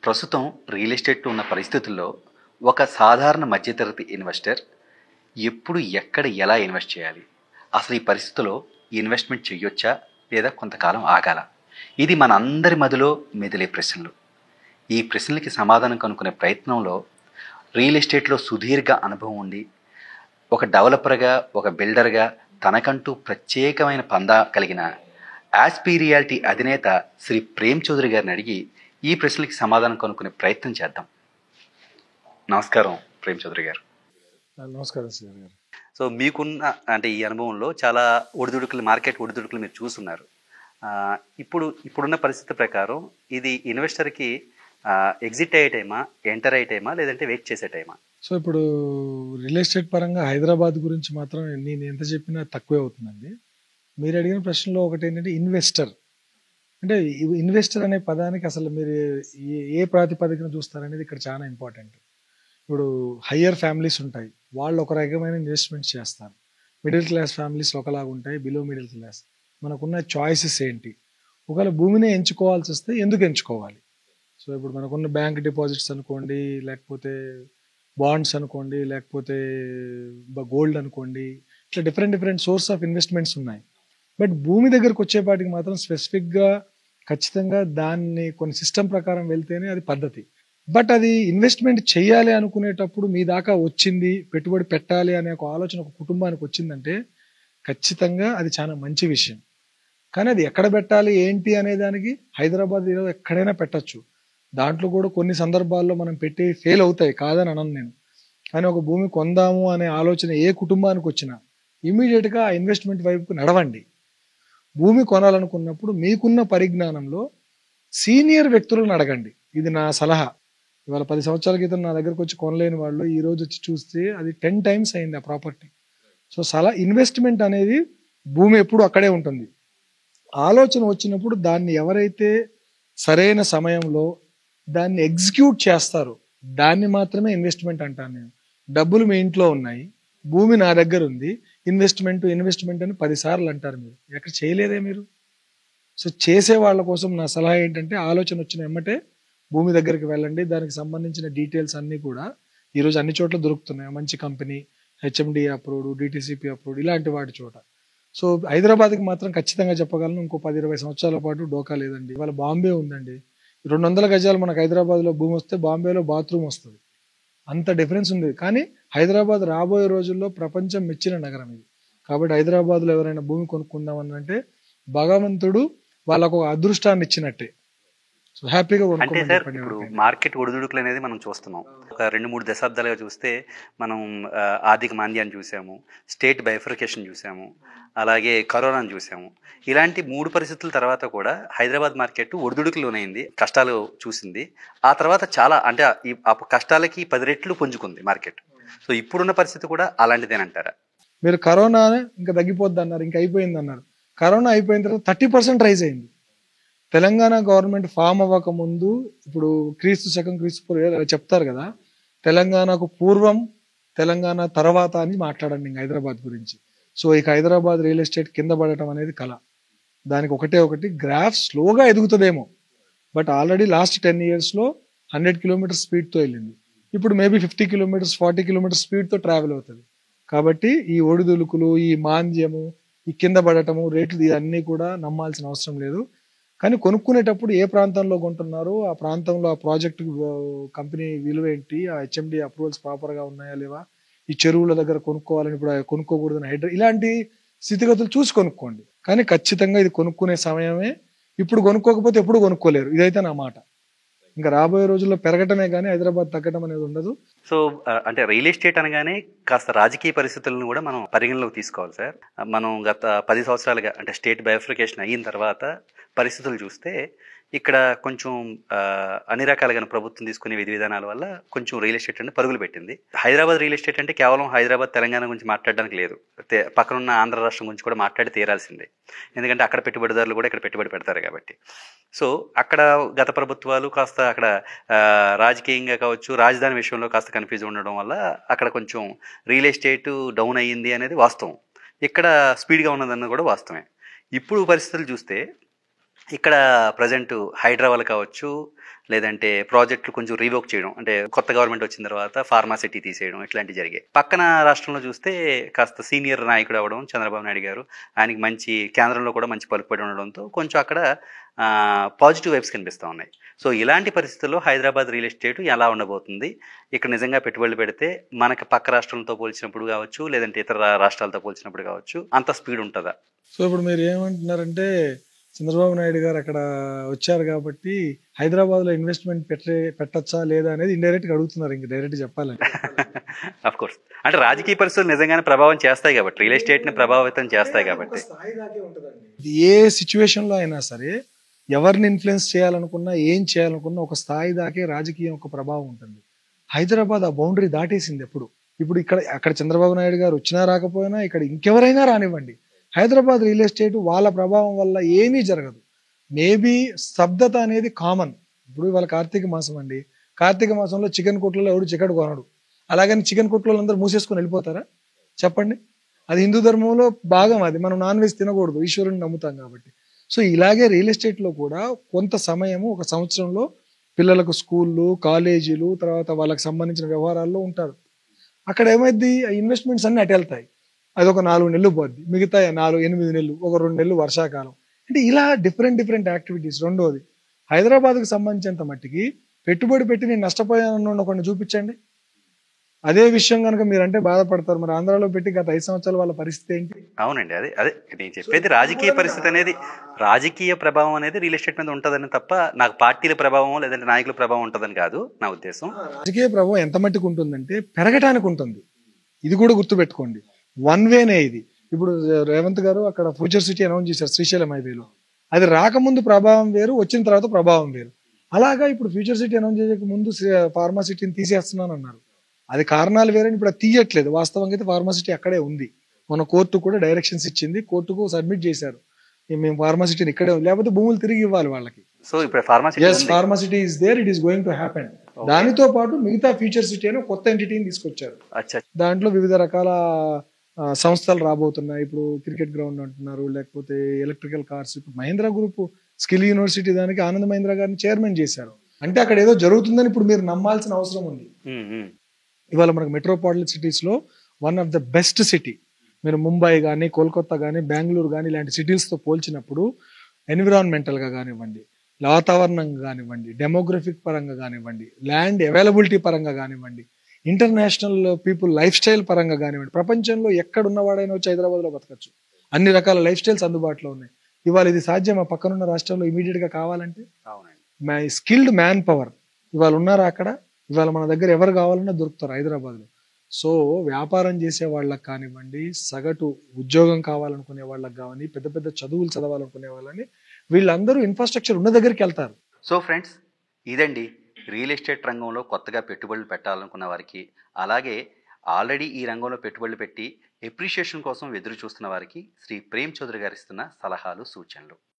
ప్రస్తుతం real estate ఉన్న పరిస్థితుల్లో ఒక సాధారణ మధ్యతరగతి ఇన్వెస్టర్ ఎప్పుడు ఎక్కడ ఎలా ఇన్వెస్ట్ చేయాలి, అసలు ఈ పరిస్థితుల్లో ఇన్వెస్ట్మెంట్ చేయొచ్చా లేదా కొంతకాలం ఆగాల, ఇది మన అందరి మదిలో మెదిలే ప్రశ్నలు. ఈ ప్రశ్నలకి సమాధానం కనుక్కునే ప్రయత్నంలో రియల్ ఎస్టేట్లో సుదీర్ఘ అనుభవం ఉండి ఒక డెవలపర్గా ఒక బిల్డర్గా తనకంటూ ప్రత్యేకమైన పందా కలిగిన యాస్పీ రియాలిటీ అధినేత శ్రీ ప్రేమ్ చౌదరి గారిని అడిగి ఈ ప్రశ్నలకి సమాధానం కనుక్కునే ప్రయత్నం చేద్దాం. నమస్కారం ప్రేమ్ చౌదరి గారు. నమస్కారం సార్ గారు. సో మీకున్న ఈ అనుభవంలో చాలా మార్కెట్ ఒడిదుడుకులు మీరు చూస్తున్నారు. ఇప్పుడున్న పరిస్థితి ప్రకారం ఇది ఇన్వెస్టర్కి ఎగ్జిట్ అయ్యే టైమా, ఎంటర్ అయ్యే టైమా, లేదంటే వెయిట్ చేసే టైమా? సో ఇప్పుడు రియల్ ఎస్టేట్ పరంగా హైదరాబాద్ గురించి మాత్రం నేను ఎంత చెప్పినా తక్కువే అవుతుందండి. మీరు అడిగిన ప్రశ్నలో ఒకటి ఏంటంటే ఇన్వెస్టర్ అంటే ఇన్వెస్టర్ అనే పదానికి అసలు మీరు ఏ ప్రాతిపదికన చూస్తారనేది ఇక్కడ చాలా ఇంపార్టెంట్. ఇప్పుడు హయ్యర్ ఫ్యామిలీస్ ఉంటాయి, వాళ్ళు ఒక రకమైన ఇన్వెస్ట్మెంట్ చేస్తారు. మిడిల్ క్లాస్ ఫ్యామిలీస్ ఒకలాగా ఉంటాయి, బిలో మిడిల్ క్లాస్. మనకున్న చాయిసెస్ ఏంటి? ఒకవేళ భూమిని ఎంచుకోవాల్సి వస్తే ఎందుకు ఎంచుకోవాలి? సో ఇప్పుడు మనకున్న బ్యాంక్ డిపాజిట్స్ అనుకోండి, లేకపోతే బాండ్స్ అనుకోండి, లేకపోతే గోల్డ్ అనుకోండి, ఇట్లా డిఫరెంట్ సోర్స్ ఆఫ్ ఇన్వెస్ట్మెంట్స్ ఉన్నాయి. బట్ భూమి దగ్గరకు వచ్చేపాటికి మాత్రం స్పెసిఫిక్గా ఖచ్చితంగా దాన్ని కొన్ని సిస్టమ్ ప్రకారం వెళ్తేనే అది పద్ధతి. బట్ అది ఇన్వెస్ట్మెంట్ చేయాలి అనుకునేటప్పుడు మీ దాకా వచ్చింది, పెట్టుబడి పెట్టాలి అనే ఒక ఆలోచన ఒక కుటుంబానికి వచ్చిందంటే ఖచ్చితంగా అది చాలా మంచి విషయం. కానీ అది ఎక్కడ పెట్టాలి ఏంటి అనే దానికి హైదరాబాద్ ఈరోజు ఎక్కడైనా పెట్టచ్చు. దాంట్లో కూడా కొన్ని సందర్భాల్లో మనం పెట్టి ఫెయిల్ అవుతాయి, కాదని అనను నేను. కానీ ఒక భూమి కొందాము అనే ఆలోచన ఏ కుటుంబానికి వచ్చినా ఇమీడియట్గా ఆ ఇన్వెస్ట్మెంట్ వైపుకు నడవండి. భూమి కొనాలనుకున్నప్పుడు మీకున్న పరిజ్ఞానంలో సీనియర్ వ్యక్తులను అడగండి. ఇది నా సలహా. ఇవాళ 10 సంవత్సరాల క్రితం నా దగ్గరకు వచ్చి కొనలేని వాళ్ళు ఈ రోజు వచ్చి చూస్తే అది 10 times అయింది ఆ ప్రాపర్టీ. సో ఇన్వెస్ట్మెంట్ అనేది భూమి ఎప్పుడు అక్కడే ఉంటుంది. ఆలోచన వచ్చినప్పుడు దాన్ని ఎవరైతే సరైన సమయంలో దాన్ని ఎగ్జిక్యూట్ చేస్తారో దాన్ని మాత్రమే ఇన్వెస్ట్మెంట్ అంటాను నేను. డబ్బులు మీ ఇంట్లో ఉన్నాయి, భూమి నా దగ్గర ఉంది, ఇన్వెస్ట్మెంట్ అని 10 సార్లు అంటారు. మీరు ఎక్కడ చేయలేదే మీరు? సో చేసే వాళ్ళ కోసం నా సలహా ఏంటంటే ఆలోచన వచ్చిన ఎమ్మటే భూమి దగ్గరికి వెళ్ళండి. దానికి సంబంధించిన డీటెయిల్స్ అన్నీ కూడా ఈరోజు అన్ని చోట్ల దొరుకుతున్నాయి. మంచి company, HMD approved, DTCP approved, ఇలాంటి వాటి చోట. సో హైదరాబాద్కి మాత్రం ఖచ్చితంగా చెప్పగలను, ఇంకో 10-20 సంవత్సరాల పాటు డోకా లేదండి. ఇవాళ బాంబే ఉందండి, 200 గజాలు మనకు హైదరాబాద్లో భూమి వస్తే బాంబేలో బాత్రూమ్ వస్తుంది. అంత డిఫరెన్స్ ఉంది. కానీ హైదరాబాద్ రాబోయే రోజుల్లో ప్రపంచం మెచ్చిన నగరం ఇది. కాబట్టి హైదరాబాద్లో ఎవరైనా భూమి కొనుక్కుందామని అంటే భగవంతుడు వాళ్ళకు ఒక అదృష్టాన్ని ఇచ్చినట్టే. సో హ్యాపీగా అంటే సార్, ఇప్పుడు మార్కెట్ ఒడిదుడుకులు అనేది మనం చూస్తున్నాం. ఒక 2-3 దశాబ్దాలుగా చూస్తే మనం ఆర్థిక మాంద్యాన్ని చూసాము, స్టేట్ బైఫర్కేషన్ చూసాము, అలాగే కరోనాను చూసాము. ఇలాంటి 3 పరిస్థితుల తర్వాత కూడా హైదరాబాద్ మార్కెట్ ఒడిదుడుకులోనైంది, కష్టాలు చూసింది. ఆ తర్వాత చాలా ఆ కష్టాలకి 10 రెట్లు పుంజుకుంది మార్కెట్. సో ఇప్పుడున్న పరిస్థితి కూడా అలాంటిదేనంటారా? మీరు కరోనా ఇంకా తగ్గిపోద్ది అన్నారు, ఇంకా అయిపోయింది అన్నారు. కరోనా అయిపోయిన తర్వాత 30% రైజ్ అయింది. తెలంగాణ గవర్నమెంట్ ఫామ్ అవ్వక ముందు, ఇప్పుడు క్రీస్తు చెప్తారు కదా, తెలంగాణకు పూర్వం, తెలంగాణ తర్వాత అని మాట్లాడండి ఇంకా హైదరాబాద్ గురించి. సో ఇక హైదరాబాద్ రియల్ ఎస్టేట్ కింద పడటం అనేది కళ. దానికి ఒకటి గ్రాఫ్ స్లోగా ఎదుగుతుందేమో, బట్ ఆల్రెడీ లాస్ట్ 10 yearsలో 100 kilometers స్పీడ్తో వెళ్ళింది. ఇప్పుడు మేబీ 50 kilometers 40 kilometers స్పీడ్తో ట్రావెల్ అవుతుంది. కాబట్టి ఈ ఒడిదులుకులు, ఈ మాంద్యము, ఈ కింద పడటము, రేట్లు, ఇవన్నీ కూడా నమ్మాల్సిన అవసరం లేదు. కానీ కొనుక్కునేటప్పుడు ఏ ప్రాంతంలో కొంటున్నారు, ఆ ప్రాంతంలో ఆ ప్రాజెక్ట్ కంపెనీ విలువ ఏంటి, ఆ హెచ్ఎండి అప్రూవల్స్ ప్రాపర్గా ఉన్నాయా లేవా, ఈ చెరువుల దగ్గర కొనుక్కోవాలని ఇప్పుడు కొనుక్కోకూడదని ఇలాంటి స్థితిగతులు చూసి కొనుక్కోండి. కానీ ఖచ్చితంగా ఇది కొనుక్కునే సమయమే. ఇప్పుడు కొనుక్కోకపోతే ఎప్పుడు కొనుక్కోలేరు, ఇదైతే నా మాట. ఇంకా రాబోయే రోజుల్లో పెరగటమే కానీ హైదరాబాద్ తగ్గడం అనేది ఉండదు. సో రియల్ ఎస్టేట్ అనగానే కాస్త రాజకీయ పరిస్థితులను కూడా మనం పరిగణలోకి తీసుకోవాలి సార్. మనం గత 10 సంవత్సరాలుగా స్టేట్ బైఫర్కేషన్ అయిన తర్వాత పరిస్థితులు చూస్తే ఇక్కడ కొంచెం అన్ని రకాలుగా ప్రభుత్వం తీసుకునే విధి విధానాల వల్ల కొంచెం రియల్ ఎస్టేట్ అంటే పరుగులు పెట్టింది. హైదరాబాద్ రియల్ ఎస్టేట్ అంటే కేవలం హైదరాబాద్, తెలంగాణ గురించి మాట్లాడడానికి లేదు, పక్కనున్న ఆంధ్ర రాష్ట్రం గురించి కూడా మాట్లాడి తీరాల్సిందే. ఎందుకంటే అక్కడ పెట్టుబడిదారులు కూడా ఇక్కడ పెట్టుబడి పెడతారు కాబట్టి. సో అక్కడ గత ప్రభుత్వాలు కాస్త అక్కడ రాజకీయంగా కావచ్చు, రాజధాని విషయంలో కాస్త కన్ఫ్యూజ్ ఉండడం వల్ల అక్కడ కొంచెం రియల్ ఎస్టేట్ డౌన్ అయ్యింది అనేది వాస్తవం. ఇక్కడ స్పీడ్గా ఉన్నదన్నది కూడా వాస్తవమే. ఇప్పుడు పరిస్థితులు చూస్తే ఇక్కడ ప్రజెంట్ హైదరాబాద్ కావచ్చు, లేదంటే ప్రాజెక్టులు కొంచెం రీవోక్ చేయడం, అంటే కొత్త గవర్నమెంట్ వచ్చిన తర్వాత ఫార్మాసిటీ తీసేయడం ఇట్లాంటివి జరిగాయి. పక్కన రాష్ట్రంలో చూస్తే కాస్త సీనియర్ నాయకుడు అవ్వడం చంద్రబాబు నాయుడు గారు, ఆయనకి మంచి కేంద్రంలో కూడా మంచి పలుకుబడి ఉండడంతో కొంచెం అక్కడ పాజిటివ్ వైబ్స్ కనిపిస్తూ ఉన్నాయి. సో ఇలాంటి పరిస్థితుల్లో హైదరాబాద్ రియల్ ఎస్టేట్ ఎలా ఉండబోతుంది? ఇక్కడ నిజంగా పెట్టుబడులు పెడితే మనకి పక్క రాష్ట్రాలతో పోల్చినప్పుడు కావచ్చు, లేదంటే ఇతర రాష్ట్రాలతో పోల్చినప్పుడు కావచ్చు, అంత స్పీడ్ ఉంటుందా? సో ఇప్పుడు మీరు ఏమంటున్నారంటే చంద్రబాబు నాయుడు గారు అక్కడ వచ్చారు కాబట్టి హైదరాబాద్ లో ఇన్వెస్ట్మెంట్ పెట్టచ్చా లేదా అనేది ఇండైరెక్ట్ గా అడుగుతున్నారు, ఇంకా డైరెక్ట్ చెప్పాలంటే. అఫ్ కోర్స్, అంటే రాజకీయ పరిస్థితులు నిజంగానే ప్రభావం చేస్తాయి కాబట్టి, రియల్ ఎస్టేట్ ని ప్రభావితం చేస్తాయి కాబట్టి. ఏ సిచ్యువేషన్ లో అయినా సరే ఎవరిని ఇన్ఫ్లుయెన్స్ చేయాలనుకున్నా, ఏం చేయాలనుకున్నా ఒక స్థాయి దాకే రాజకీయం ఒక ప్రభావం ఉంటుంది. హైదరాబాద్ ఆ బౌండరీ దాటేసింది ఎప్పుడు. ఇప్పుడు అక్కడ చంద్రబాబు నాయుడు గారు వచ్చినా రాకపోయినా ఇక్కడ ఇంకెవరైనా రానివ్వండి, హైదరాబాద్ రియల్ ఎస్టేట్ వాళ్ళ ప్రభావం వల్ల ఏమీ జరగదు. మేబీ స్తబ్దత అనేది కామన్. ఇప్పుడు ఇవాళ కార్తీక మాసం అండి, కార్తీక మాసంలో చికెన్ కొట్లలో ఎవడు చికెన్ కొనడు, అలాగని చికెన్ కొట్లలో అందరూ మూసేసుకొని వెళ్ళిపోతారా చెప్పండి? అది హిందూ ధర్మంలో భాగం, అది మనం నాన్ వెజ్ తినకూడదు, ఈశ్వరుని నమ్ముతాం కాబట్టి. సో ఇలాగే రియల్ ఎస్టేట్ లో కూడా కొంత సమయము, ఒక సంవత్సరంలో పిల్లలకు స్కూళ్ళు, కాలేజీలు, తర్వాత వాళ్ళకి సంబంధించిన వ్యవహారాల్లో ఉంటారు. అక్కడ ఏమైంది, ఇన్వెస్ట్మెంట్స్ అన్ని అటు వెళ్తాయి. అది ఒక 4 నెలలు పోద్ది, మిగతా 8 నెలలు, ఒక 2 నెలలు వర్షాకాలం. అంటే ఇలా డిఫరెంట్ యాక్టివిటీస్. రెండోది, హైదరాబాద్కి సంబంధించినంత మట్టికి పెట్టుబడి పెట్టి నేను నష్టపోయాను ఒకరిని చూపించండి. అదే విషయం కనుక మీరంటే బాధపడతారు. మరి ఆంధ్రాలో పెట్టి గత 5 సంవత్సరాల వాళ్ళ పరిస్థితి ఏంటి? అవునండి, అదే అదే నేను చెప్పేది. రాజకీయ పరిస్థితి అనేది, రాజకీయ ప్రభావం అనేది రియల్ ఎస్టేట్ మీద ఉంటుందని తప్ప, నాకు పార్టీల ప్రభావం లేదంటే నాయకుల ప్రభావం ఉంటుందని కాదు నా ఉద్దేశం. రాజకీయ ప్రభావం ఎంత మట్టుకు ఉంటుందంటే పెరగటానికి ఉంటుంది. ఇది కూడా గుర్తుపెట్టుకోండి, వన్ వేనే ఇది. ఇప్పుడు రేవంత్ గారు అక్కడ ఫ్యూచర్ సిటీ అనౌన్స్ చేశారు శ్రీశైలం హైవేలో. అది రాకముందు ప్రభావం వేరు, వచ్చిన తర్వాత ప్రభావం వేరు. అలాగా ఇప్పుడు ఫ్యూచర్ సిటీ అనౌన్స్ చేయక ముందు ఫార్మా సిటీని తీసేస్తున్నాను అన్నారు. అది కారణాలు వేరని ఇప్పుడు అది తీయట్లేదు. వాస్తవంగా అయితే ఫార్మాసిటీ అక్కడే ఉంది. మన కోర్టు కూడా డైరెక్షన్స్ ఇచ్చింది, కోర్టుకు సబ్మిట్ చేశారు, మేము ఫార్మాసిటీని ఇక్కడే ఉంది, లేకపోతే భూములు తిరిగి ఇవ్వాలి వాళ్ళకి. సో ఇప్పుడు Pharma City is there, it is going to happen. దానితో పాటు మిగతా ఫ్యూచర్ సిటీ అని కొత్త ఎంటిటీని తీసుకొచ్చారు. దాంట్లో వివిధ రకాల సంస్థలు రాబోతున్నాయి. ఇప్పుడు క్రికెట్ గ్రౌండ్ అంటున్నారు, లేకపోతే ఎలక్ట్రికల్ కార్స్. ఇప్పుడు మహేంద్ర గ్రూప్ స్కిల్ యూనివర్సిటీ దానికి ఆనంద్ మహేంద్ర గారిని చైర్మన్ చేశారు. అంటే అక్కడ ఏదో జరుగుతుందని ఇప్పుడు మీరు నమ్మాల్సిన అవసరం ఉంది. ఇవాళ మనకు మెట్రోపాలిటన్ సిటీస్ లో one of the best city. మీరు ముంబై కానీ, కోల్కతా కానీ, బెంగళూరు కానీ ఇలాంటి సిటీస్తో పోల్చినప్పుడు ఎన్విరాన్మెంటల్ గా కానివ్వండి, వాతావరణంగా కానివ్వండి, డెమోగ్రఫిక్ పరంగా కానివ్వండి, ల్యాండ్ అవైలబిలిటీ పరంగా కానివ్వండి, ఇంటర్నేషనల్ పీపుల్ లైఫ్ స్టైల్ పరంగా కానివ్వండి, ప్రపంచంలో ఎక్కడున్నవాడైనా వచ్చి హైదరాబాద్లో బతకచ్చు. అన్ని రకాల లైఫ్ స్టైల్స్ అందుబాటులో ఉన్నాయి. ఇవాళ ఇది సాధ్యం ఆ పక్కనున్న రాష్ట్రంలో ఇమీడియట్ గా కావాలంటే. స్కిల్డ్ మ్యాన్ పవర్ ఇవాళ ఉన్నారా అక్కడ? ఇవాళ మన దగ్గర ఎవరు కావాలన్నా దొరుకుతారు హైదరాబాద్లో. సో వ్యాపారం చేసే వాళ్ళకి కానివ్వండి, సగటు ఉద్యోగం కావాలనుకునే వాళ్ళకి కావాలి, పెద్ద పెద్ద చదువులు చదవాలనుకునే వాళ్ళని, వీళ్ళందరూ ఇన్ఫ్రాస్ట్రక్చర్ ఉన్న దగ్గరికి వెళ్తారు. సో ఫ్రెండ్స్, ఇదండి రియల్ ఎస్టేట్ రంగంలో కొత్తగా పెట్టుబడులు పెట్టాలనుకున్న వారికి, అలాగే ఆల్రెడీ ఈ రంగంలో పెట్టుబడులు పెట్టి ఎప్రిషియేషన్ కోసం ఎదురు చూస్తున్న వారికి శ్రీ ప్రేమ్ చౌదరి గారు ఇస్తున్న సలహాలు, సూచనలు.